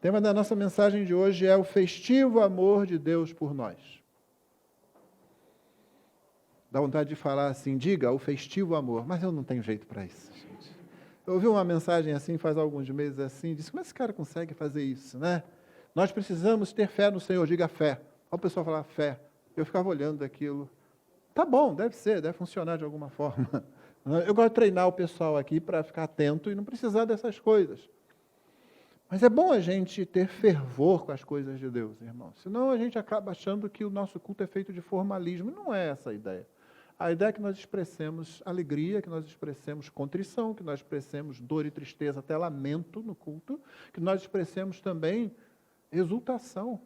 tema da nossa mensagem de hoje é o festivo amor de Deus por nós. Dá vontade de falar assim, diga o festivo amor, mas eu não tenho jeito para isso, gente. Eu ouvi uma mensagem assim, faz alguns meses assim, disse, como esse cara consegue fazer isso, né? Nós precisamos ter fé no Senhor, diga fé. Olha o pessoal falar fé. Eu ficava olhando aquilo. Tá bom, deve ser, deve funcionar de alguma forma. Eu gosto de treinar o pessoal aqui para ficar atento e não precisar dessas coisas. Mas é bom a gente ter fervor com as coisas de Deus, irmão. Senão a gente acaba achando que o nosso culto é feito de formalismo. Não é essa a ideia. A ideia é que nós expressemos alegria, que nós expressemos contrição, que nós expressemos dor e tristeza, até lamento no culto, que nós expressemos também exultação.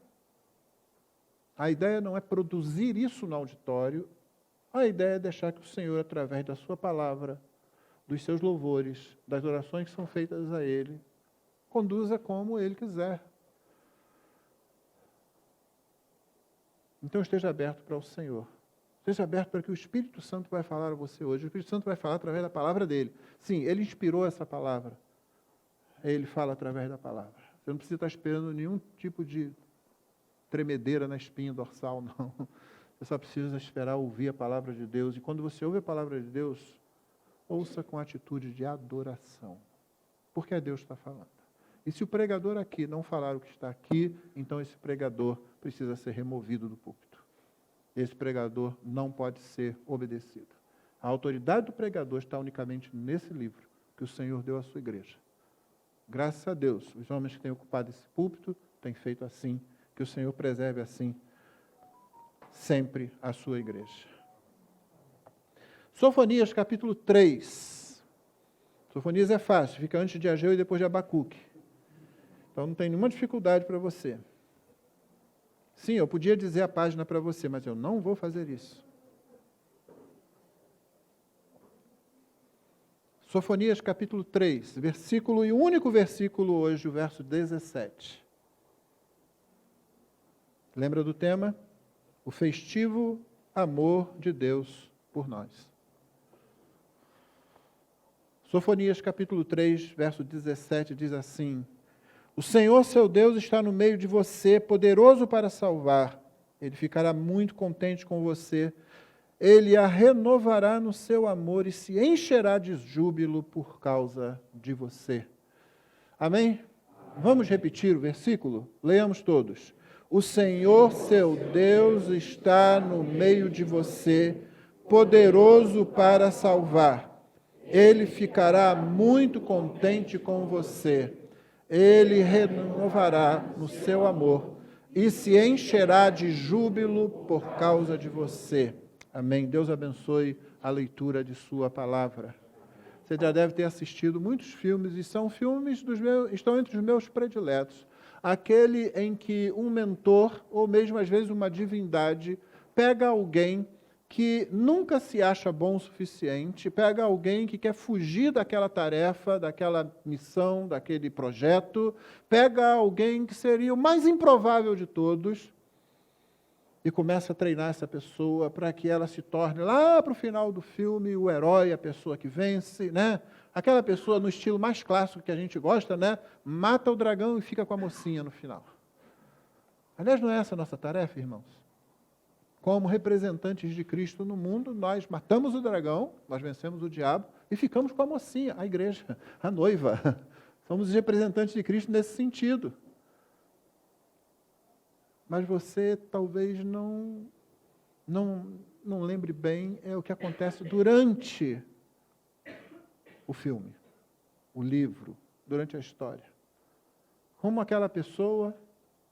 A ideia não é produzir isso no auditório, a ideia é deixar que o Senhor, através da sua palavra, dos seus louvores, das orações que são feitas a Ele, conduza como Ele quiser. Então esteja aberto para o Senhor. Esteja aberto para que o Espírito Santo vai falar a você hoje. O Espírito Santo vai falar através da palavra dele. Sim, Ele inspirou essa palavra. Ele fala através da palavra. Você não precisa estar esperando nenhum tipo de tremedeira na espinha dorsal, não. Você só precisa esperar ouvir a palavra de Deus. E quando você ouve a palavra de Deus, ouça com atitude de adoração. Porque é Deus que está falando. E se o pregador aqui não falar o que está aqui, então esse pregador precisa ser removido do púlpito. Esse pregador não pode ser obedecido. A autoridade do pregador está unicamente nesse livro que o Senhor deu à sua igreja. Graças a Deus, os homens que têm ocupado esse púlpito têm feito assim, que o Senhor preserve assim sempre a sua igreja. Sofonias capítulo 3. Sofonias é fácil, fica antes de Ageu e depois de Abacuque. Então não tem nenhuma dificuldade para você. Sim, eu podia dizer a página para você, mas eu não vou fazer isso. Sofonias capítulo 3, versículo e o único versículo hoje, o verso 17. Lembra do tema? O festivo amor de Deus por nós. Sofonias capítulo 3, verso 17 diz assim: O Senhor seu Deus está no meio de você, poderoso para salvar. Ele ficará muito contente com você. Ele a renovará no seu amor e se encherá de júbilo por causa de você. Amém? Vamos repetir o versículo? Leamos todos. O Senhor seu Deus está no meio de você, poderoso para salvar. Ele ficará muito contente com você. Ele renovará no seu amor e se encherá de júbilo por causa de você. Amém. Deus abençoe a leitura de sua palavra. Você já deve ter assistido muitos filmes, e são filmes estão entre os meus prediletos. Aquele em que um mentor, ou mesmo às vezes uma divindade, pega alguém que nunca se acha bom o suficiente, pega alguém que quer fugir daquela tarefa, daquela missão, daquele projeto, pega alguém que seria o mais improvável de todos e começa a treinar essa pessoa para que ela se torne, lá para o final do filme, o herói, a pessoa que vence, né? Aquela pessoa no estilo mais clássico que a gente gosta, né? Mata o dragão e fica com a mocinha no final. Aliás, não é essa a nossa tarefa, irmãos? Como representantes de Cristo no mundo, nós matamos o dragão, nós vencemos o diabo e ficamos com a mocinha, a igreja, a noiva. Somos os representantes de Cristo nesse sentido. Mas você talvez não lembre bem o que acontece durante o filme, o livro, durante a história. Como aquela pessoa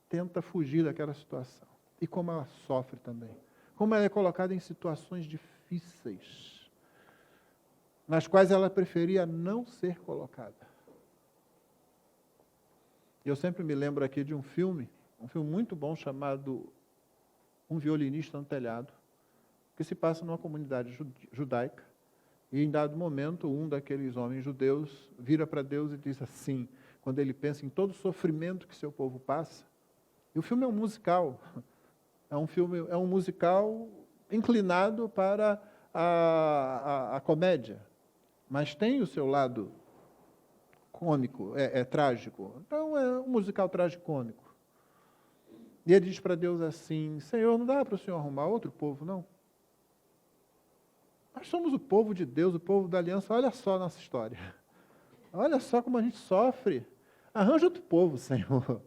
tenta fugir daquela situação. E como ela sofre também. Como ela é colocada em situações difíceis, nas quais ela preferia não ser colocada. Eu sempre me lembro aqui de um filme muito bom chamado Um Violinista no Telhado, que se passa numa comunidade judaica, e em dado momento um daqueles homens judeus vira para Deus e diz assim, quando ele pensa em todo o sofrimento que seu povo passa, e o filme é um musical, é um musical inclinado para a comédia, mas tem o seu lado cômico, é trágico. Então é um musical tragicômico. E ele diz para Deus assim: Senhor, não dá para o Senhor arrumar outro povo, não? Nós somos o povo de Deus, o povo da aliança. Olha só a nossa história. Olha só como a gente sofre. Arranja outro povo, Senhor.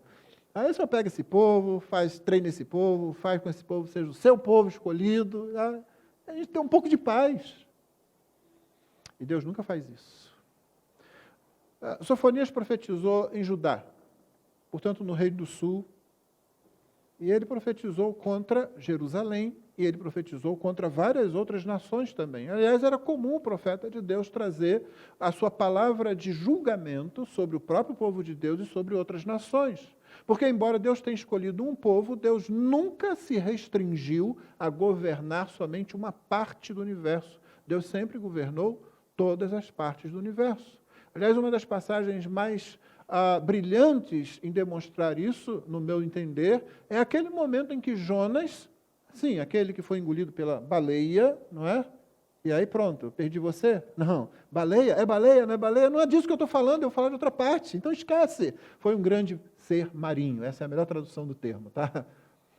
Aí o Senhor pega esse povo, treina esse povo, faz com esse povo seja o seu povo escolhido. A gente tem um pouco de paz. E Deus nunca faz isso. Sofonias profetizou em Judá, portanto no Reino do Sul, e ele profetizou contra Jerusalém, e ele profetizou contra várias outras nações também. Aliás, era comum o profeta de Deus trazer a sua palavra de julgamento sobre o próprio povo de Deus e sobre outras nações. Porque, embora Deus tenha escolhido um povo, Deus nunca se restringiu a governar somente uma parte do universo. Deus sempre governou todas as partes do universo. Aliás, uma das passagens mais brilhantes em demonstrar isso, no meu entender, é aquele momento em que Jonas, sim, aquele que foi engolido pela baleia, não é? E aí pronto, perdi você? Não, baleia, não é baleia? Não é disso que eu estou falando, eu vou falar de outra parte, então esquece. Foi um grande ser marinho, essa é a melhor tradução do termo, tá?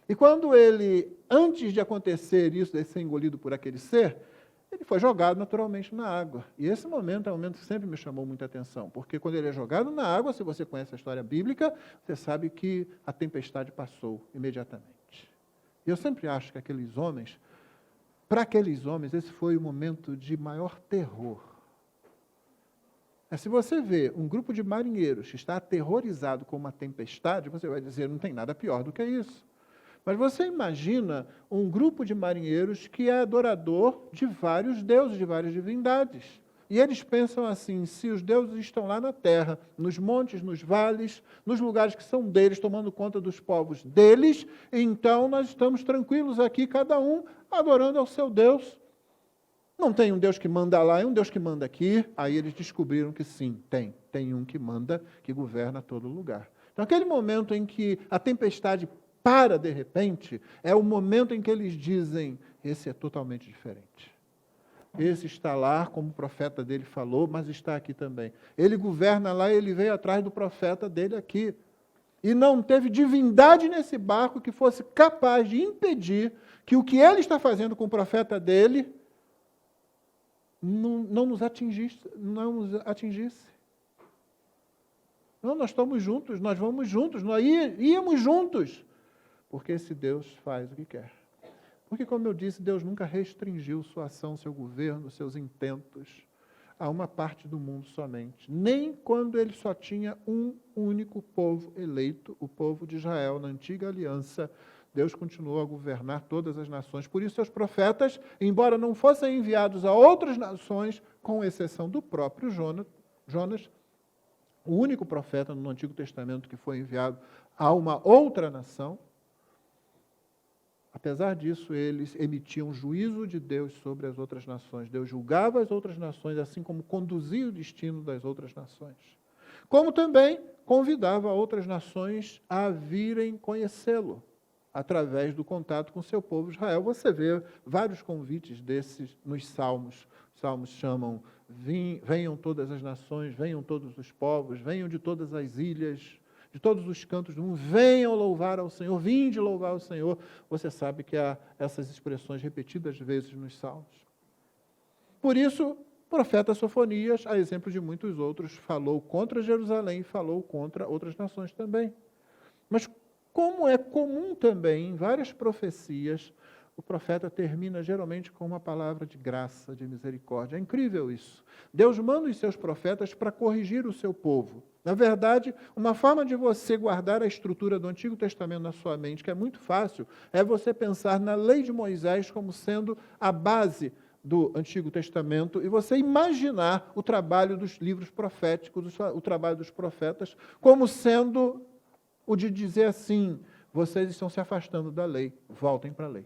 E quando ele, antes de acontecer isso, de ser engolido por aquele ser, ele foi jogado naturalmente na água. E esse momento é um momento que sempre me chamou muita atenção, porque quando ele é jogado na água, se você conhece a história bíblica, você sabe que a tempestade passou imediatamente. E eu sempre acho que para aqueles homens, esse foi o momento de maior terror. Se você vê um grupo de marinheiros que está aterrorizado com uma tempestade, você vai dizer, não tem nada pior do que isso. Mas você imagina um grupo de marinheiros que é adorador de vários deuses, de várias divindades. E eles pensam assim, se os deuses estão lá na terra, nos montes, nos vales, nos lugares que são deles, tomando conta dos povos deles, então nós estamos tranquilos aqui, cada um adorando ao seu Deus. Não tem um Deus que manda lá e um Deus que manda aqui. Aí eles descobriram que sim, tem um que manda, que governa todo lugar. Então aquele momento em que a tempestade para de repente, é o momento em que eles dizem, esse é totalmente diferente. Esse está lá, como o profeta dele falou, mas está aqui também. Ele governa lá e ele veio atrás do profeta dele aqui. E não teve divindade nesse barco que fosse capaz de impedir que o que ele está fazendo com o profeta dele não nos atingisse. Não, nós estamos juntos, nós vamos juntos, nós íamos juntos. Porque esse Deus faz o que quer. Porque, como eu disse, Deus nunca restringiu sua ação, seu governo, seus intentos a uma parte do mundo somente. Nem quando ele só tinha um único povo eleito, o povo de Israel, na antiga aliança, Deus continuou a governar todas as nações. Por isso, seus profetas, embora não fossem enviados a outras nações, com exceção do próprio Jonas, o único profeta no Antigo Testamento que foi enviado a uma outra nação, apesar disso, eles emitiam juízo de Deus sobre as outras nações. Deus julgava as outras nações, assim como conduzia o destino das outras nações. Como também convidava outras nações a virem conhecê-lo, através do contato com o seu povo Israel. Você vê vários convites desses nos Salmos. Os Salmos chamam, venham todas as nações, venham todos os povos, venham de todas as ilhas, de todos os cantos do mundo, venham louvar ao Senhor, vinde louvar ao Senhor. Você sabe que há essas expressões repetidas vezes nos Salmos. Por isso, o profeta Sofonias, a exemplo de muitos outros, falou contra Jerusalém e falou contra outras nações também. Mas, como é comum também em várias profecias, o profeta termina geralmente com uma palavra de graça, de misericórdia. É incrível isso. Deus manda os seus profetas para corrigir o seu povo. Na verdade, uma forma de você guardar a estrutura do Antigo Testamento na sua mente, que é muito fácil, é você pensar na lei de Moisés como sendo a base do Antigo Testamento e você imaginar o trabalho dos livros proféticos, o trabalho dos profetas, como sendo o de dizer assim, vocês estão se afastando da lei, voltem para a lei.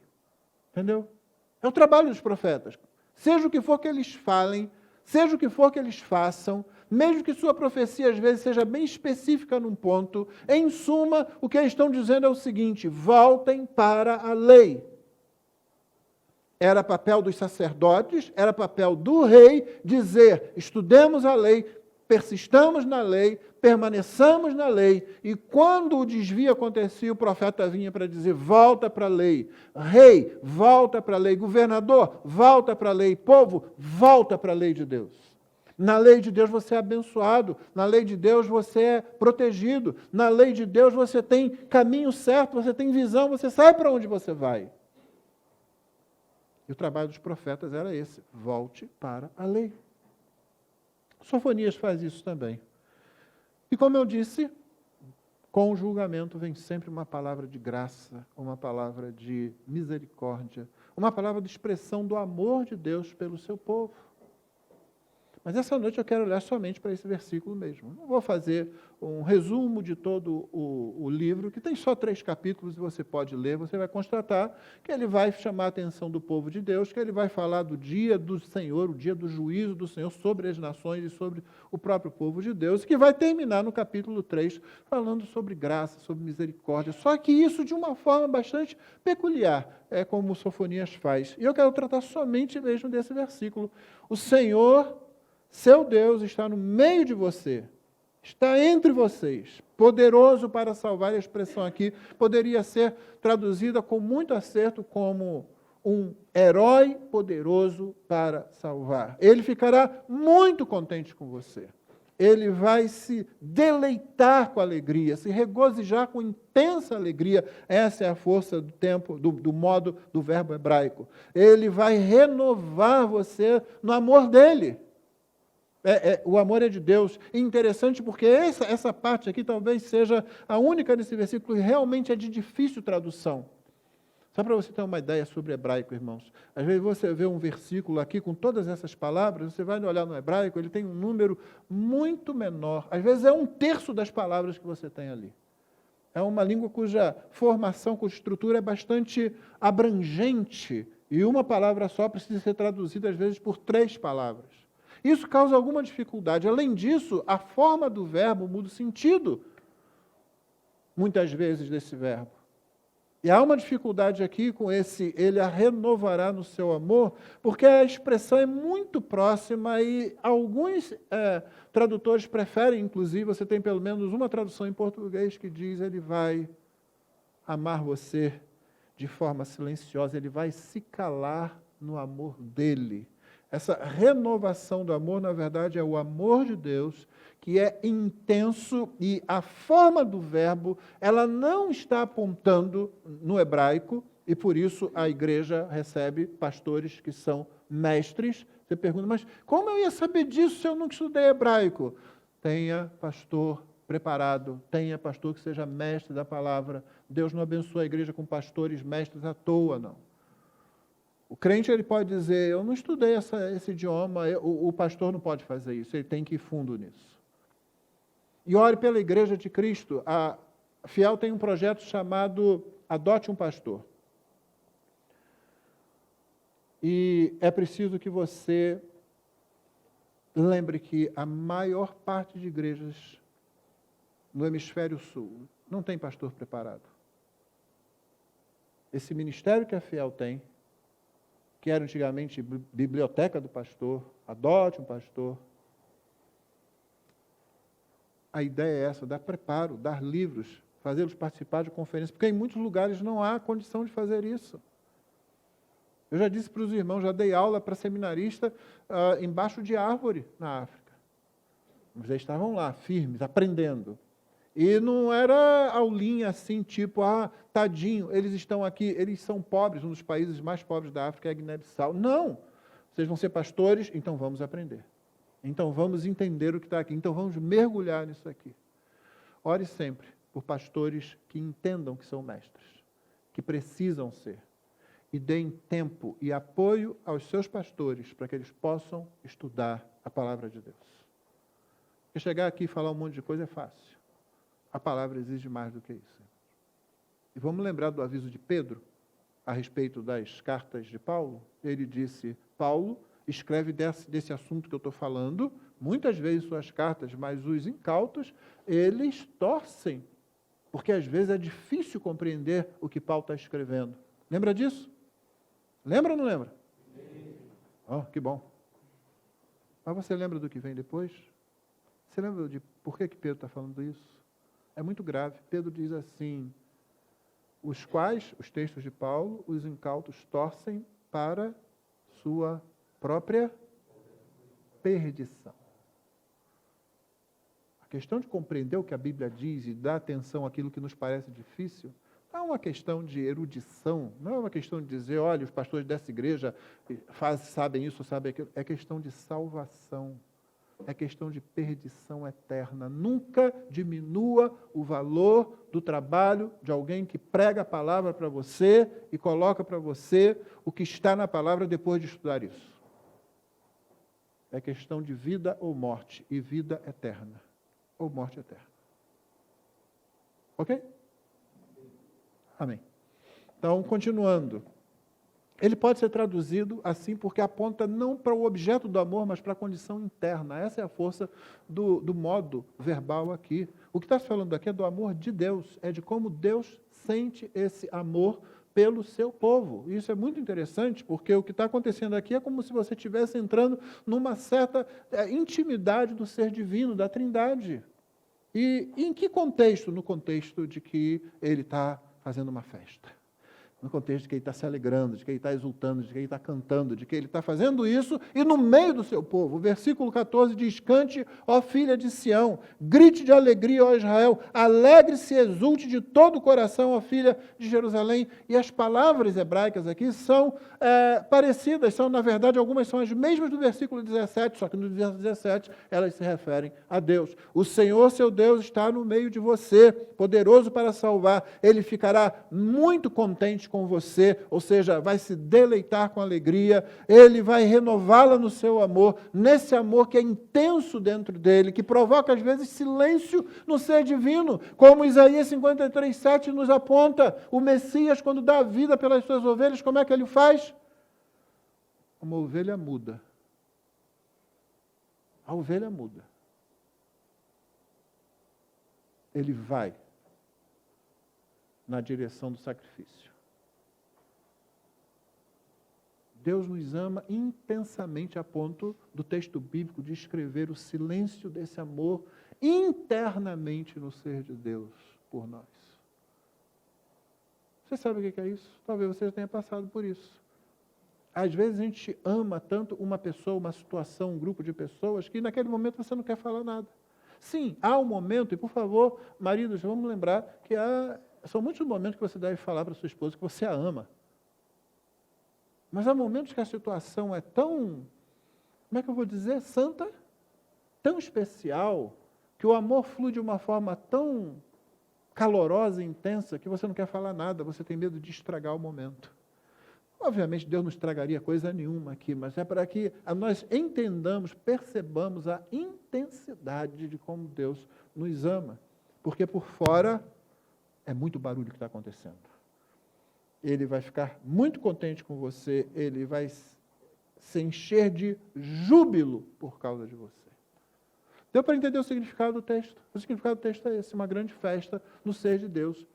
Entendeu? É o trabalho dos profetas. Seja o que for que eles falem, seja o que for que eles façam, mesmo que sua profecia às vezes seja bem específica num ponto, em suma, o que eles estão dizendo é o seguinte, voltem para a lei. Era papel dos sacerdotes, era papel do rei dizer, estudemos a lei, persistamos na lei, permaneçamos na lei, e quando o desvio acontecia, o profeta vinha para dizer, volta para a lei, rei, volta para a lei, governador, volta para a lei, povo, volta para a lei de Deus. Na lei de Deus você é abençoado, na lei de Deus você é protegido, na lei de Deus você tem caminho certo, você tem visão, você sabe para onde você vai. E o trabalho dos profetas era esse, volte para a lei. Sofonias faz isso também. E como eu disse, com o julgamento vem sempre uma palavra de graça, uma palavra de misericórdia, uma palavra de expressão do amor de Deus pelo seu povo. Mas essa noite eu quero olhar somente para esse versículo mesmo. Não vou fazer um resumo de todo o livro, que tem só 3 capítulos e você pode ler, você vai constatar que ele vai chamar a atenção do povo de Deus, que ele vai falar do dia do Senhor, o dia do juízo do Senhor sobre as nações e sobre o próprio povo de Deus, e que vai terminar no capítulo 3 falando sobre graça, sobre misericórdia, só que isso de uma forma bastante peculiar, é como o Sofonias faz. E eu quero tratar somente mesmo desse versículo. O Senhor, seu Deus, está no meio de você, está entre vocês, poderoso para salvar. A expressão aqui poderia ser traduzida com muito acerto como um herói poderoso para salvar. Ele ficará muito contente com você. Ele vai se deleitar com alegria, se regozijar com intensa alegria. Essa é a força do tempo, do modo do verbo hebraico. Ele vai renovar você no amor dele. O amor é de Deus. E interessante porque essa parte aqui talvez seja a única desse versículo que realmente é de difícil tradução. Só para você ter uma ideia sobre hebraico, irmãos. Às vezes você vê um versículo aqui com todas essas palavras, você vai olhar no hebraico, ele tem um número muito menor. Às vezes é 1/3 das palavras que você tem ali. É uma língua cuja formação, cuja estrutura é bastante abrangente. E uma palavra só precisa ser traduzida, às vezes, por 3 palavras. Isso causa alguma dificuldade. Além disso, a forma do verbo muda o sentido, muitas vezes, desse verbo. E há uma dificuldade aqui com esse, ele a renovará no seu amor, porque a expressão é muito próxima e alguns tradutores preferem, inclusive, você tem pelo menos uma tradução em português que diz, ele vai amar você de forma silenciosa, ele vai se calar no amor dele. Essa renovação do amor, na verdade, é o amor de Deus, que é intenso, e a forma do verbo, ela não está apontando no hebraico, e por isso a igreja recebe pastores que são mestres. Você pergunta, mas como eu ia saber disso se eu nunca estudei hebraico? Tenha pastor preparado, tenha pastor que seja mestre da palavra. Deus não abençoa a igreja com pastores mestres à toa, não. O crente ele pode dizer, eu não estudei esse idioma, o pastor não pode fazer isso, ele tem que ir fundo nisso. E ore pela Igreja de Cristo. A Fiel tem um projeto chamado Adote um Pastor. E é preciso que você lembre que a maior parte de igrejas no hemisfério sul não tem pastor preparado. Esse ministério que a Fiel tem, que era antigamente biblioteca do pastor, adote um pastor. A ideia é essa, dar preparo, dar livros, fazê-los participar de conferências, porque em muitos lugares não há condição de fazer isso. Eu já disse para os irmãos, já dei aula para seminarista embaixo de árvore na África. Mas eles estavam lá, firmes, aprendendo. E não era aulinha assim, tipo, tadinho, eles estão aqui, eles são pobres, um dos países mais pobres da África é a Guiné-Bissau. Não! Vocês vão ser pastores, então vamos aprender. Então vamos entender o que está aqui, então vamos mergulhar nisso aqui. Ore sempre por pastores que entendam que são mestres, que precisam ser. E deem tempo e apoio aos seus pastores para que eles possam estudar a palavra de Deus. Porque chegar aqui e falar um monte de coisa é fácil. A palavra exige mais do que isso. E vamos lembrar do aviso de Pedro, a respeito das cartas de Paulo. Ele disse, Paulo escreve desse assunto que eu estou falando, muitas vezes suas cartas, mas os incautos, eles torcem, porque às vezes é difícil compreender o que Paulo está escrevendo. Lembra disso? Lembra ou não lembra? Oh, que bom. Mas você lembra do que vem depois? Você lembra de por que Pedro está falando isso? É muito grave. Pedro diz assim, os quais, os textos de Paulo, os incautos torcem para sua própria perdição. A questão de compreender o que a Bíblia diz e dar atenção àquilo que nos parece difícil, não é uma questão de erudição, não é uma questão de dizer, olha, os pastores dessa igreja sabem isso, sabem aquilo. É questão de salvação. É questão de perdição eterna. Nunca diminua o valor do trabalho de alguém que prega a palavra para você e coloca para você o que está na palavra depois de estudar isso. É questão de vida ou morte, e vida eterna, ou morte eterna. Ok? Amém. Então, continuando. Ele pode ser traduzido assim porque aponta não para o objeto do amor, mas para a condição interna. Essa é a força do modo verbal aqui. O que está se falando aqui é do amor de Deus, é de como Deus sente esse amor pelo seu povo. Isso é muito interessante, porque o que está acontecendo aqui é como se você estivesse entrando numa certa intimidade do ser divino, da Trindade. E em que contexto? No contexto de que ele está fazendo uma festa. No contexto de que ele está se alegrando, de que ele está exultando, de que ele está cantando, de que ele está fazendo isso, e no meio do seu povo. O versículo 14 diz, cante, ó filha de Sião, grite de alegria, ó Israel, alegre-se e exulte de todo o coração, ó filha de Jerusalém. E as palavras hebraicas aqui são parecidas, na verdade, algumas são as mesmas do versículo 17, só que no verso 17 elas se referem a Deus. O Senhor, seu Deus, está no meio de você, poderoso para salvar. Ele ficará muito contente com você, ou seja, vai se deleitar com alegria, ele vai renová-la no seu amor, nesse amor que é intenso dentro dele, que provoca às vezes silêncio no ser divino, como Isaías 53:7 nos aponta, o Messias quando dá a vida pelas suas ovelhas, como é que ele faz? Uma ovelha muda. A ovelha muda. Ele vai na direção do sacrifício. Deus nos ama intensamente a ponto do texto bíblico de escrever o silêncio desse amor internamente no ser de Deus por nós. Você sabe o que é isso? Talvez você já tenha passado por isso. Às vezes a gente ama tanto uma pessoa, uma situação, um grupo de pessoas, que naquele momento você não quer falar nada. Sim, há um momento, e por favor, maridos, vamos lembrar que são muitos momentos que você deve falar para sua esposa que você a ama. Mas há momentos que a situação é tão, como é que eu vou dizer, santa, tão especial, que o amor flui de uma forma tão calorosa e intensa que você não quer falar nada, você tem medo de estragar o momento. Obviamente, Deus não estragaria coisa nenhuma aqui, mas é para que nós entendamos, percebamos a intensidade de como Deus nos ama. Porque por fora é muito barulho que está acontecendo. Ele vai ficar muito contente com você, ele vai se encher de júbilo por causa de você. Deu para entender o significado do texto? O significado do texto é esse, uma grande festa no ser de Deus.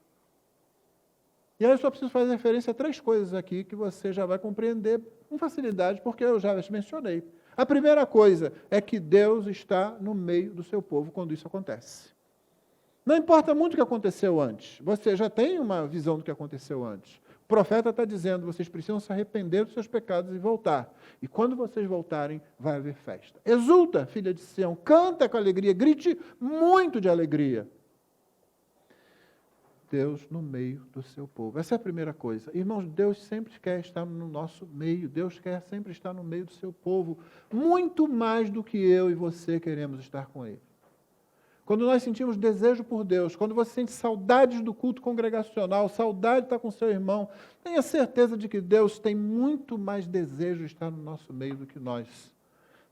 E aí eu só preciso fazer referência a 3 coisas aqui que você já vai compreender com facilidade, porque eu já as mencionei. A primeira coisa é que Deus está no meio do seu povo quando isso acontece. Não importa muito o que aconteceu antes, você já tem uma visão do que aconteceu antes. O profeta está dizendo, vocês precisam se arrepender dos seus pecados e voltar. E quando vocês voltarem, vai haver festa. Exulta, filha de Sião, canta com alegria, grite muito de alegria. Deus no meio do seu povo. Essa é a primeira coisa. Irmãos, Deus sempre quer estar no nosso meio. Deus quer sempre estar no meio do seu povo. Muito mais do que eu e você queremos estar com Ele. Quando nós sentimos desejo por Deus, quando você sente saudades do culto congregacional, saudade de estar com seu irmão, tenha certeza de que Deus tem muito mais desejo de estar no nosso meio do que nós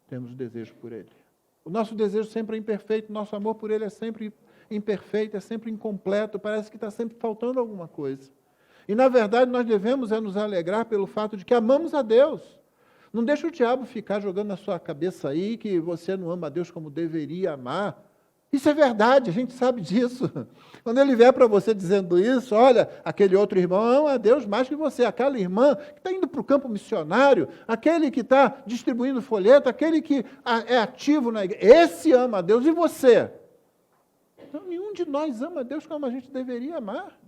temos desejo por Ele. O nosso desejo sempre é imperfeito, nosso amor por Ele é sempre imperfeito, é sempre incompleto, parece que está sempre faltando alguma coisa. E, na verdade, nós devemos nos alegrar pelo fato de que amamos a Deus. Não deixa o diabo ficar jogando na sua cabeça aí que você não ama a Deus como deveria amar. Isso é verdade, a gente sabe disso. Quando ele vier para você dizendo isso, olha, aquele outro irmão ama a Deus mais que você, aquela irmã que está indo para o campo missionário, aquele que está distribuindo folheto, aquele que é ativo na igreja, esse ama a Deus, e você? Então, nenhum de nós ama a Deus como a gente deveria amar.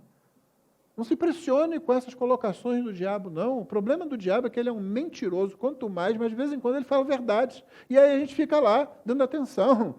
Não se pressione com essas colocações do diabo, não. O problema do diabo é que ele é um mentiroso, quanto mais, mas de vez em quando ele fala verdades. E aí a gente fica lá, dando atenção.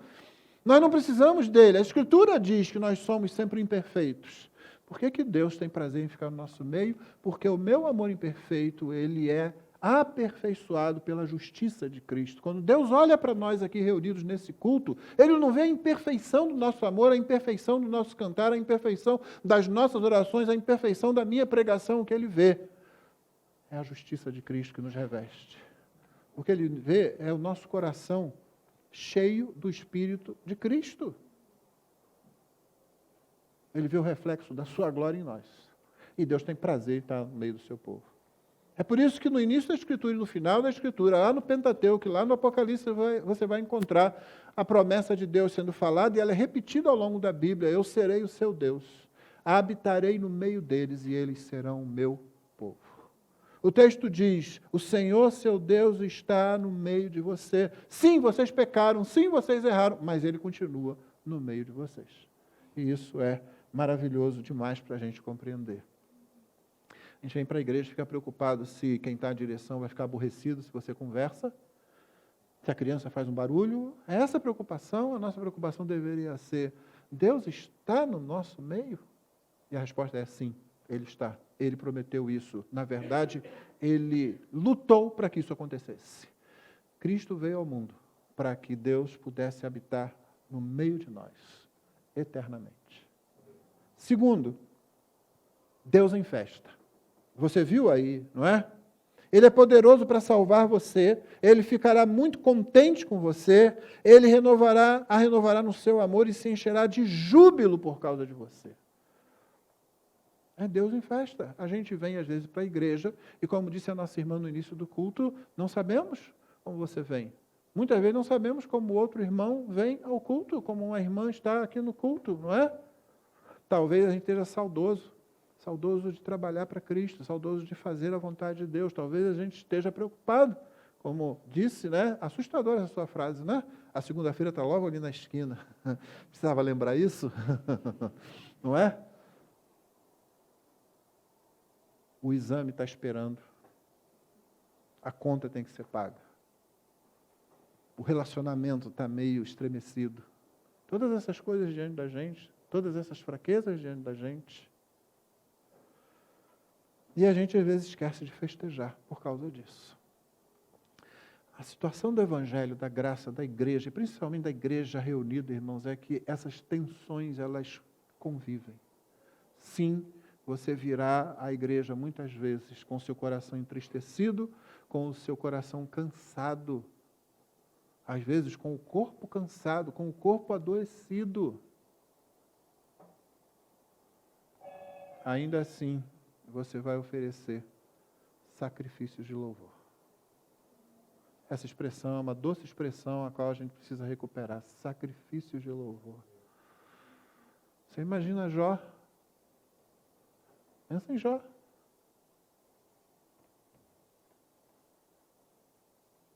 Nós não precisamos dele. A Escritura diz que nós somos sempre imperfeitos. Por que Deus tem prazer em ficar no nosso meio? Porque o meu amor imperfeito, ele é aperfeiçoado pela justiça de Cristo. Quando Deus olha para nós aqui reunidos nesse culto, Ele não vê a imperfeição do nosso amor, a imperfeição do nosso cantar, a imperfeição das nossas orações, a imperfeição da minha pregação. O que Ele vê é a justiça de Cristo que nos reveste. O que Ele vê é o nosso coração cheio do Espírito de Cristo. Ele vê o reflexo da sua glória em nós. E Deus tem prazer em estar no meio do seu povo. É por isso que no início da Escritura e no final da Escritura, lá no Pentateuco, lá no Apocalipse, você vai encontrar a promessa de Deus sendo falada, e ela é repetida ao longo da Bíblia: eu serei o seu Deus, habitarei no meio deles, e eles serão o meu povo. O texto diz: o Senhor, seu Deus, está no meio de você. Sim, vocês pecaram, sim, vocês erraram, mas Ele continua no meio de vocês. E isso é maravilhoso demais para a gente compreender. A gente vem para a igreja e fica preocupado se quem está à direção vai ficar aborrecido se você conversa, se a criança faz um barulho. É essa a preocupação. A nossa preocupação deveria ser: Deus está no nosso meio? E a resposta é sim, Ele está. Ele prometeu isso. Na verdade, Ele lutou para que isso acontecesse. Cristo veio ao mundo para que Deus pudesse habitar no meio de nós, eternamente. Segundo, Deus em festa. Você viu aí, não é? Ele é poderoso para salvar você, Ele ficará muito contente com você, Ele renovará no seu amor e se encherá de júbilo por causa de você. É Deus em festa. A gente vem às vezes para a igreja e, como disse a nossa irmã no início do culto, não sabemos como você vem. Muitas vezes não sabemos como o outro irmão vem ao culto, como uma irmã está aqui no culto, não é? Talvez a gente esteja saudoso de trabalhar para Cristo, saudoso de fazer a vontade de Deus. Talvez a gente esteja preocupado, como disse, né? Assustadora essa sua frase, né? A segunda-feira está logo ali na esquina. Precisava lembrar isso? Não é? O exame está esperando. A conta tem que ser paga. O relacionamento está meio estremecido. Todas essas coisas diante da gente, todas essas fraquezas diante da gente. E a gente às vezes esquece de festejar por causa disso. A situação do Evangelho, da graça, da igreja, e principalmente da igreja reunida, irmãos, é que essas tensões, elas convivem. Sim, você virá à igreja muitas vezes com o seu coração entristecido, com o seu coração cansado, às vezes com o corpo cansado, com o corpo adoecido. Ainda assim, você vai oferecer sacrifícios de louvor. Essa expressão é uma doce expressão a qual a gente precisa recuperar. Sacrifícios de louvor. Você imagina Jó? Pensa em Jó.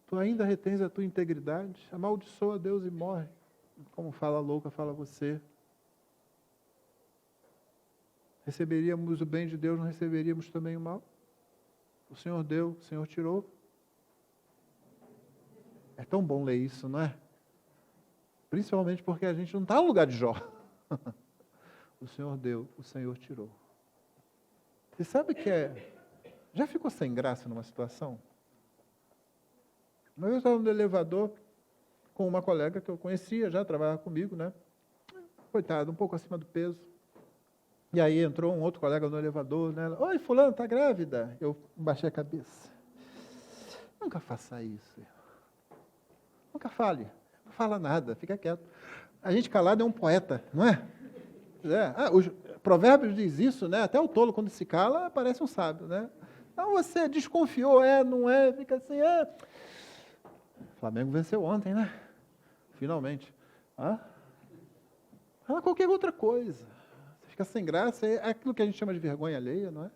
Tu ainda retens a tua integridade? Amaldiçoa Deus e morre. Como fala a louca, fala você. Receberíamos o bem de Deus, não receberíamos também o mal? O Senhor deu, o Senhor tirou. É tão bom ler isso, não é? Principalmente porque a gente não está no lugar de Jó. O Senhor deu, o Senhor tirou. Você sabe que já ficou sem graça numa situação? Uma vez eu estava no elevador com uma colega que eu conhecia, já trabalhava comigo, né? Coitada, um pouco acima do peso. E aí entrou um outro colega no elevador, né? Oi, fulano, está grávida? Eu baixei a cabeça. Nunca faça isso. Nunca fale. Não fala nada, fica quieto. A gente calado é um poeta, não é? Os Provérbios diz isso, né? Até o tolo, quando se cala, parece um sábio, né? Então você desconfiou, não é, fica assim, O Flamengo venceu ontem, né? Finalmente. Fala qualquer outra coisa. Você fica sem graça, é aquilo que a gente chama de vergonha alheia, não é?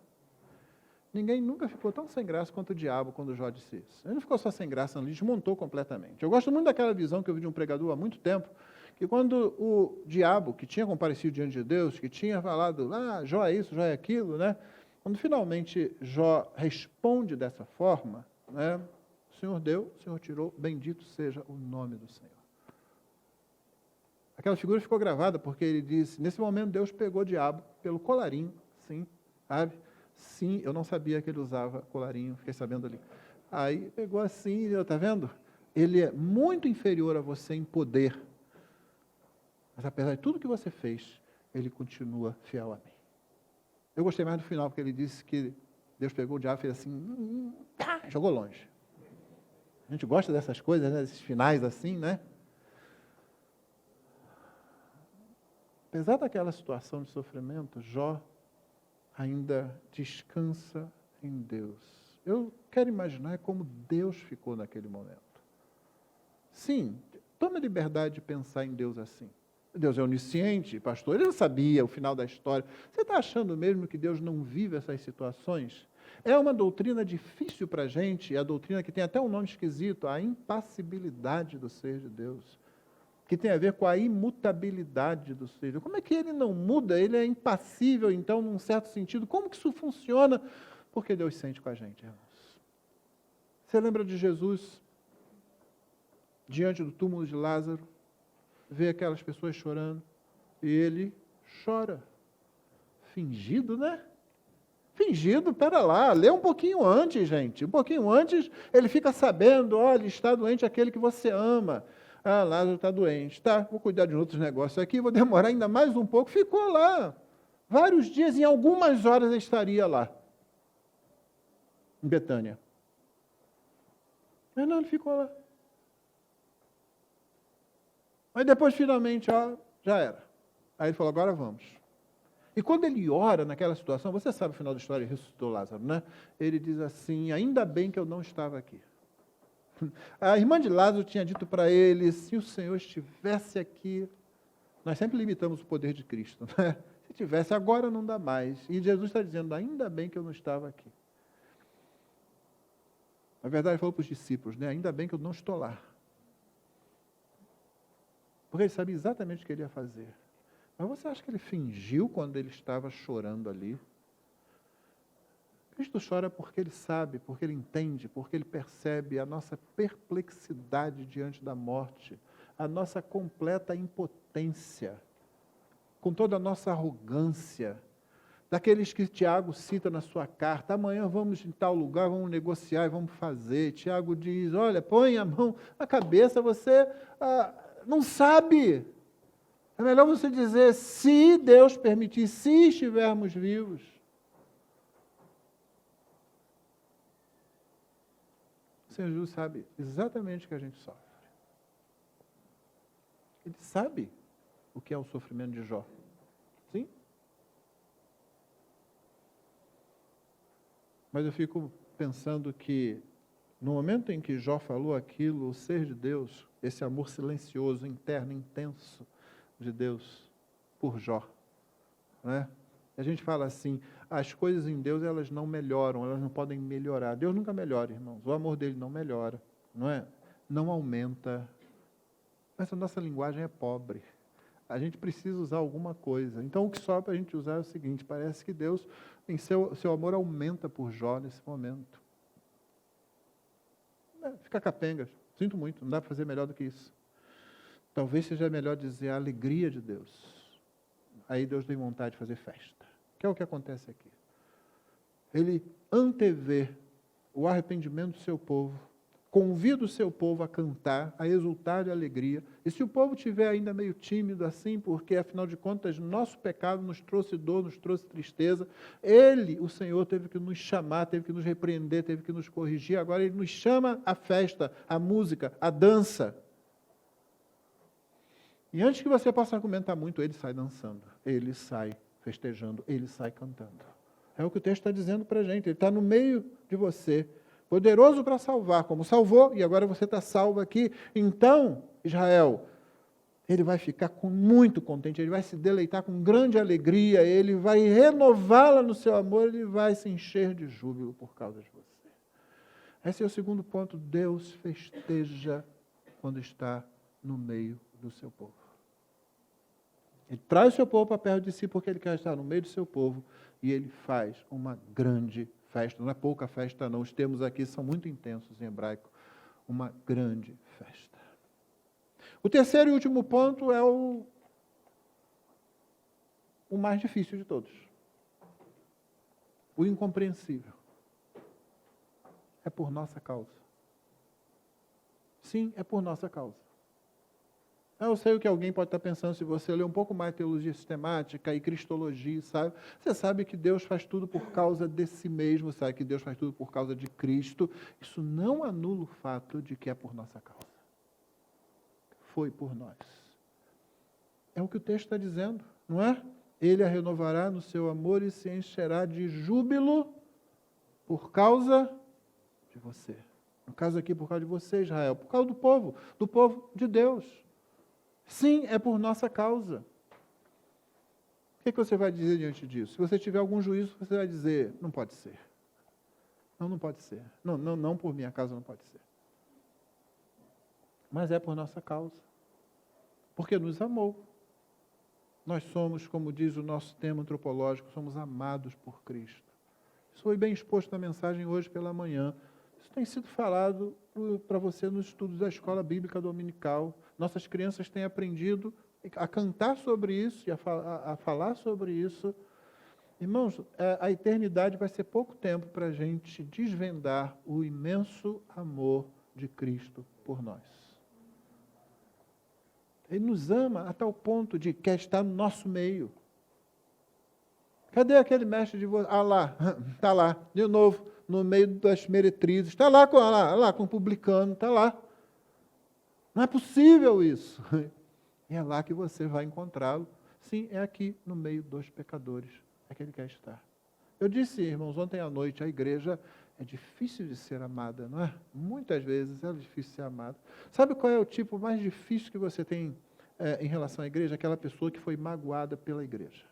Ninguém nunca ficou tão sem graça quanto o diabo quando Jó disse isso. Ele não ficou só sem graça, ele desmontou completamente. Eu gosto muito daquela visão que eu vi de um pregador há muito tempo, que quando o diabo, que tinha comparecido diante de Deus, que tinha falado, Jó é isso, Jó é aquilo, né? Quando finalmente Jó responde dessa forma, né? O Senhor deu, o Senhor tirou, bendito seja o nome do Senhor. Aquela figura ficou gravada porque ele disse, nesse momento Deus pegou o diabo pelo colarinho, sim, sabe? Sim, eu não sabia que ele usava colarinho, fiquei sabendo ali. Aí pegou assim, está vendo? Ele é muito inferior a você em poder. Mas apesar de tudo que você fez, ele continua fiel a mim. Eu gostei mais do final, porque ele disse que Deus pegou o diabo e fez assim, jogou longe. A gente gosta dessas coisas, né? Desses finais assim, né? Apesar daquela situação de sofrimento, Jó ainda descansa em Deus. Eu quero imaginar como Deus ficou naquele momento. Sim, tome a liberdade de pensar em Deus assim. Deus é onisciente, pastor, ele não sabia o final da história. Você está achando mesmo que Deus não vive essas situações? É uma doutrina difícil para a gente, é a doutrina que tem até um nome esquisito, a impassibilidade do ser de Deus, que tem a ver com a imutabilidade do ser de Deus. Como é que ele não muda? Ele é impassível, então, num certo sentido. Como que isso funciona? Porque Deus sente com a gente, irmãos. Você lembra de Jesus, diante do túmulo de Lázaro, vê aquelas pessoas chorando, e ele chora. Fingido, né? Fingido, pera lá, lê um pouquinho antes, gente. Um pouquinho antes, ele fica sabendo, olha, está doente aquele que você ama. Lázaro está doente. Tá, vou cuidar de outros negócios aqui, vou demorar ainda mais um pouco. Ficou lá. Vários dias, em algumas horas, ele estaria lá. Em Betânia. Mas não, ele ficou lá. Mas depois, finalmente, já era. Aí ele falou, agora vamos. E quando ele ora naquela situação, você sabe o final da história, ele ressuscitou Lázaro, né? Ele diz assim, ainda bem que eu não estava aqui. A irmã de Lázaro tinha dito para ele, se o Senhor estivesse aqui, nós sempre limitamos o poder de Cristo, né? Se tivesse, agora não dá mais. E Jesus está dizendo, ainda bem que eu não estava aqui. Na verdade, ele falou para os discípulos, né? Ainda bem que eu não estou lá. Porque ele sabia exatamente o que ele ia fazer. Mas você acha que ele fingiu quando ele estava chorando ali? Cristo chora porque ele sabe, porque ele entende, porque ele percebe a nossa perplexidade diante da morte, a nossa completa impotência, com toda a nossa arrogância, daqueles que Tiago cita na sua carta, amanhã vamos em tal lugar, vamos negociar e vamos fazer. Tiago diz, olha, põe a mão na cabeça, você não sabe. É melhor você dizer, se Deus permitir, se estivermos vivos. O Senhor Jesus sabe exatamente o que a gente sofre. Ele sabe o que é o sofrimento de Jó. Sim? Mas eu fico pensando que, no momento em que Jó falou aquilo, o ser de Deus, esse amor silencioso, interno, intenso de Deus por Jó, né? A gente fala assim, as coisas em Deus, elas não melhoram, elas não podem melhorar. Deus nunca melhora, irmãos. O amor dele não melhora, não é? Não aumenta. Essa nossa linguagem é pobre. A gente precisa usar alguma coisa. Então, o que sobra para a gente usar é o seguinte, parece que Deus, em seu amor, aumenta por Jó nesse momento. Fica capenga. Sinto muito, não dá para fazer melhor do que isso. Talvez seja melhor dizer a alegria de Deus. Aí Deus tem vontade de fazer festa. Que é o que acontece aqui. Ele antevê o arrependimento do seu povo, convida o seu povo a cantar, a exultar de alegria. E se o povo estiver ainda meio tímido assim, porque afinal de contas nosso pecado nos trouxe dor, nos trouxe tristeza, Ele, o Senhor, teve que nos chamar, teve que nos repreender, teve que nos corrigir. Agora Ele nos chama à festa, à música, à dança. E antes que você possa argumentar muito, Ele sai dançando, Ele sai festejando, Ele sai cantando. É o que o texto está dizendo para a gente. Ele está no meio de você, poderoso para salvar, como salvou, e agora você está salvo aqui. Então, Israel, ele vai ficar muito contente, ele vai se deleitar com grande alegria, ele vai renová-la no seu amor, ele vai se encher de júbilo por causa de você. Esse é o segundo ponto. Deus festeja quando está no meio do seu povo. Ele traz o seu povo para perto de si porque ele quer estar no meio do seu povo e ele faz uma grande festa. Não é pouca festa, não. Os termos aqui são muito intensos em hebraico. Uma grande festa. O terceiro e último ponto é o mais difícil de todos. O incompreensível. É por nossa causa. Sim, é por nossa causa. Eu sei o que alguém pode estar pensando, se você ler um pouco mais teologia sistemática e cristologia, sabe? Você sabe que Deus faz tudo por causa de si mesmo, sabe que Deus faz tudo por causa de Cristo. Isso não anula o fato de que é por nossa causa. Foi por nós. É o que o texto está dizendo, não é? Ele a renovará no seu amor e se encherá de júbilo por causa de você. No caso aqui, por causa de você, Israel, por causa do povo de Deus. Sim, é por nossa causa. O que você vai dizer diante disso? Se você tiver algum juízo, você vai dizer, não pode ser. Não pode ser. Não por minha causa não pode ser. Mas é por nossa causa. Porque nos amou. Nós somos, como diz o nosso tema antropológico, somos amados por Cristo. Isso foi bem exposto na mensagem hoje pela manhã. Isso tem sido falado para você nos estudos da escola bíblica dominical. Nossas crianças têm aprendido a cantar sobre isso e a falar sobre isso. Irmãos, a eternidade vai ser pouco tempo para a gente desvendar o imenso amor de Cristo por nós. Ele nos ama a tal ponto de quer estar no nosso meio. Cadê aquele mestre de você? Ah lá, está lá, de novo, no meio das meretrizes. Está lá com o publicano, está lá. Não é possível isso. E é lá que você vai encontrá-lo. Sim, é aqui no meio dos pecadores. É que ele quer estar. Eu disse, irmãos, ontem à noite, a igreja é difícil de ser amada, não é? Muitas vezes é difícil de ser amada. Sabe qual é o tipo mais difícil que você tem em relação à igreja? Aquela pessoa que foi magoada pela igreja.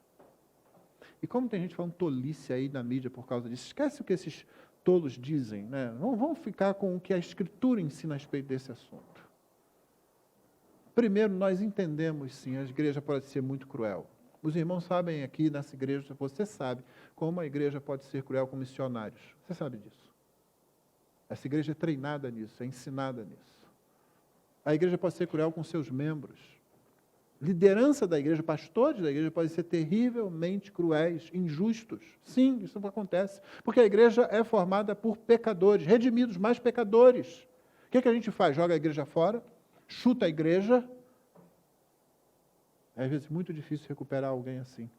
E como tem gente falando tolice aí na mídia por causa disso, esquece o que esses tolos dizem, né? Vamos ficar com o que a Escritura ensina a respeito desse assunto. Primeiro, nós entendemos, sim, a igreja pode ser muito cruel. Os irmãos sabem aqui nessa igreja, você sabe, como a igreja pode ser cruel com missionários. Você sabe disso. Essa igreja é treinada nisso, é ensinada nisso. A igreja pode ser cruel com seus membros. Liderança da igreja, pastores da igreja podem ser terrivelmente cruéis, injustos. Sim, isso acontece. Porque a igreja é formada por pecadores, redimidos, mais pecadores. O que a gente faz? Joga a igreja fora? Chuta a igreja? É às vezes muito difícil recuperar alguém assim.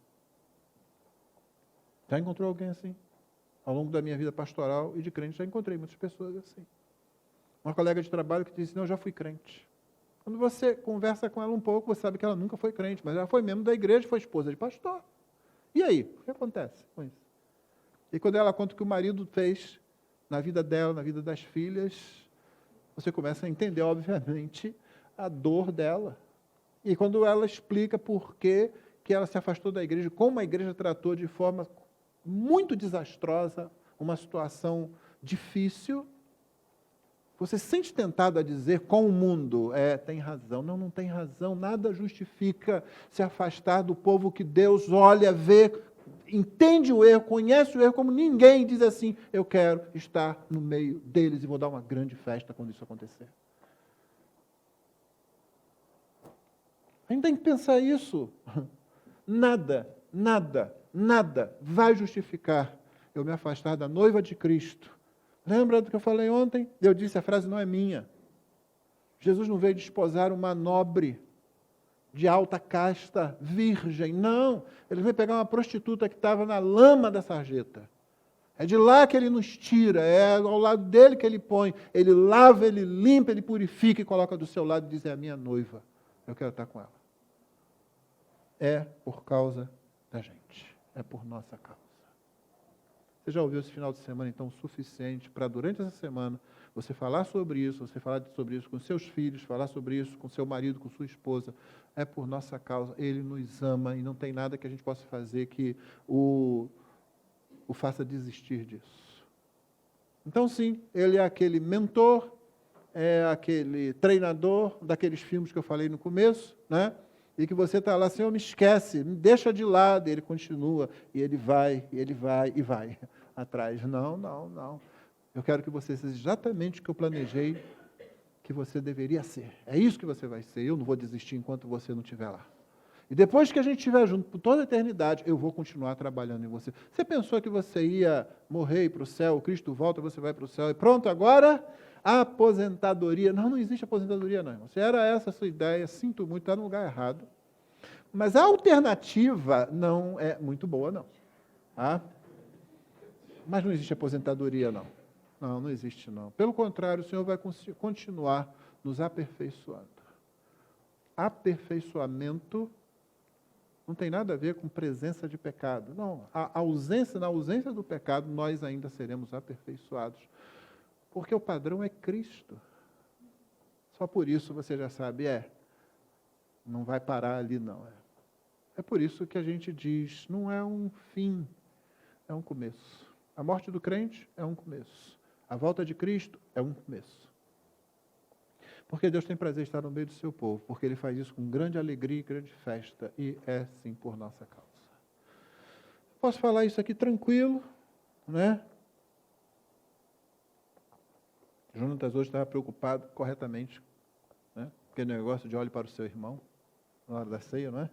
Já encontrou alguém assim? Ao longo da minha vida pastoral e de crente, já encontrei muitas pessoas assim. Uma colega de trabalho que disse, não, eu já fui crente. Quando você conversa com ela um pouco, você sabe que ela nunca foi crente, mas ela foi membro da igreja, foi esposa de pastor. E aí? O que acontece com isso? E quando ela conta o que o marido fez na vida dela, na vida das filhas, você começa a entender, obviamente, a dor dela. E quando ela explica por que ela se afastou da igreja, como a igreja tratou de forma muito desastrosa uma situação difícil, você se sente tentado a dizer com o mundo, tem razão. Não tem razão, nada justifica se afastar do povo que Deus olha, vê, entende o erro, conhece o erro como ninguém, diz assim, eu quero estar no meio deles e vou dar uma grande festa quando isso acontecer. A gente tem que pensar isso. Nada vai justificar eu me afastar da noiva de Cristo. Lembra do que eu falei ontem? Eu disse, a frase não é minha. Jesus não veio desposar uma nobre de alta casta, virgem. Não, ele veio pegar uma prostituta que estava na lama da sarjeta. É de lá que ele nos tira, é ao lado dele que ele põe. Ele lava, ele limpa, ele purifica e coloca do seu lado e diz, é a minha noiva. Eu quero estar com ela. É por causa da gente. É por nossa causa. Você já ouviu esse final de semana, então, o suficiente para, durante essa semana, Você falar sobre isso, você falar sobre isso com seus filhos, falar sobre isso com seu marido, com sua esposa, é por nossa causa. Ele nos ama e não tem nada que a gente possa fazer que o faça desistir disso. Então, sim, ele é aquele mentor, é aquele treinador daqueles filmes que eu falei no começo, né? E que você está lá, Senhor, me esquece, me deixa de lado, e ele continua, e ele vai atrás. Não. Eu quero que você seja exatamente o que eu planejei que você deveria ser. É isso que você vai ser. Eu não vou desistir enquanto você não estiver lá. E depois que a gente estiver junto por toda a eternidade, eu vou continuar trabalhando em você. Você pensou que você ia morrer e ir para o céu, Cristo volta, você vai para o céu, e pronto, agora a aposentadoria. Não existe aposentadoria, não, irmão. Se era essa a sua ideia, sinto muito, está no lugar errado. Mas a alternativa não é muito boa, não. Tá? Mas não existe aposentadoria, não. Não existe, não. Pelo contrário, o Senhor vai continuar nos aperfeiçoando. Aperfeiçoamento não tem nada a ver com presença de pecado. Não, na ausência do pecado, nós ainda seremos aperfeiçoados. Porque o padrão é Cristo. Só por isso você já sabe, não vai parar ali, não. É por isso que a gente diz, não é um fim, é um começo. A morte do crente é um começo. A volta de Cristo é um começo. Porque Deus tem prazer em estar no meio do seu povo, porque Ele faz isso com grande alegria e grande festa, e é sim por nossa causa. Posso falar isso aqui tranquilo, né? Jonatas hoje estava preocupado corretamente, né? Porque o negócio de olhe para o seu irmão, na hora da ceia, não é?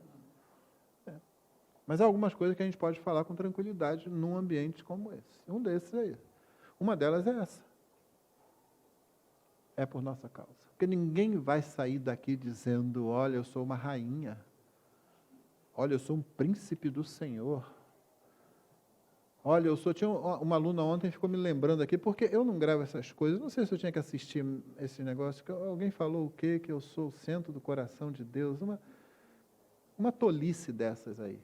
Mas há algumas coisas que a gente pode falar com tranquilidade num ambiente como esse. Um desses aí. Uma delas é essa. É por nossa causa. Porque ninguém vai sair daqui dizendo, olha, eu sou uma rainha. Olha, eu sou um príncipe do Senhor. Olha, tinha uma aluna ontem que ficou me lembrando aqui, porque eu não gravo essas coisas, não sei se eu tinha que assistir esse negócio, que alguém falou o quê? Que eu sou o centro do coração de Deus. Uma tolice dessas aí.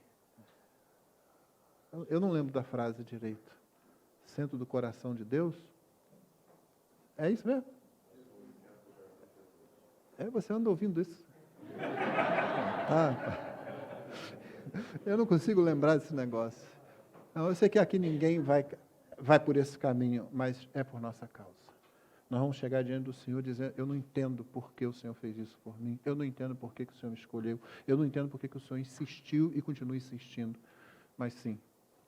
Eu não lembro da frase direito. Centro do coração de Deus? É isso mesmo? Você anda ouvindo isso? Eu não consigo lembrar desse negócio. Não, eu sei que aqui ninguém vai por esse caminho, mas é por nossa causa. Nós vamos chegar diante do Senhor dizendo, eu não entendo por que o Senhor fez isso por mim, eu não entendo por que o Senhor me escolheu, eu não entendo por que o Senhor insistiu e continua insistindo, mas sim,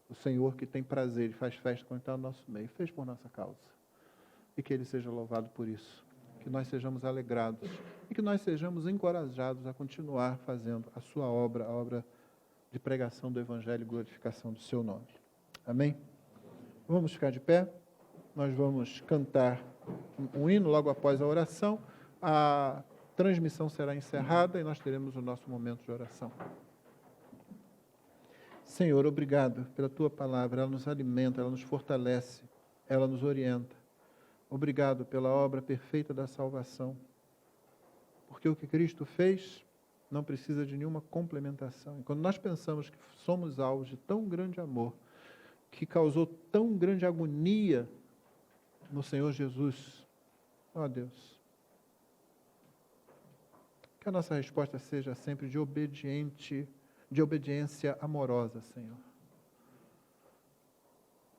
o Senhor que tem prazer e faz festa quando está no nosso meio, fez por nossa causa. E que Ele seja louvado por isso. Que nós sejamos alegrados e que nós sejamos encorajados a continuar fazendo a sua obra, a obra de pregação do Evangelho e glorificação do seu nome. Amém? Vamos ficar de pé. Nós vamos cantar um hino logo após a oração. A transmissão será encerrada e nós teremos o nosso momento de oração. Senhor, obrigado pela Tua palavra. Ela nos alimenta, ela nos fortalece, ela nos orienta. Obrigado pela obra perfeita da salvação. Porque o que Cristo fez não precisa de nenhuma complementação. E quando nós pensamos que somos alvos de tão grande amor, que causou tão grande agonia no Senhor Jesus, ó Deus, que a nossa resposta seja sempre de obediência amorosa, Senhor.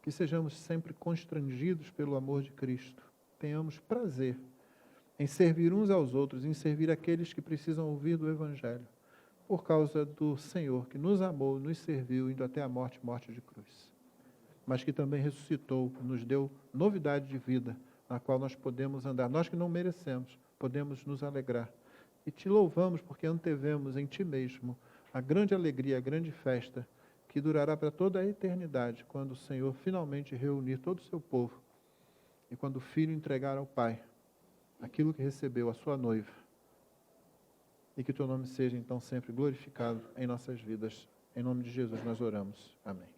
Que sejamos sempre constrangidos pelo amor de Cristo. Tenhamos prazer em servir uns aos outros, em servir aqueles que precisam ouvir do Evangelho, por causa do Senhor que nos amou, nos serviu, indo até a morte de cruz. Mas que também ressuscitou, nos deu novidade de vida, na qual nós podemos andar. Nós que não merecemos, podemos nos alegrar. E te louvamos porque antevemos em Ti mesmo a grande alegria, a grande festa, que durará para toda a eternidade, quando o Senhor finalmente reunir todo o seu povo, e quando o Filho entregar ao Pai aquilo que recebeu, a sua noiva, e que o Teu nome seja então sempre glorificado em nossas vidas. Em nome de Jesus nós oramos. Amém.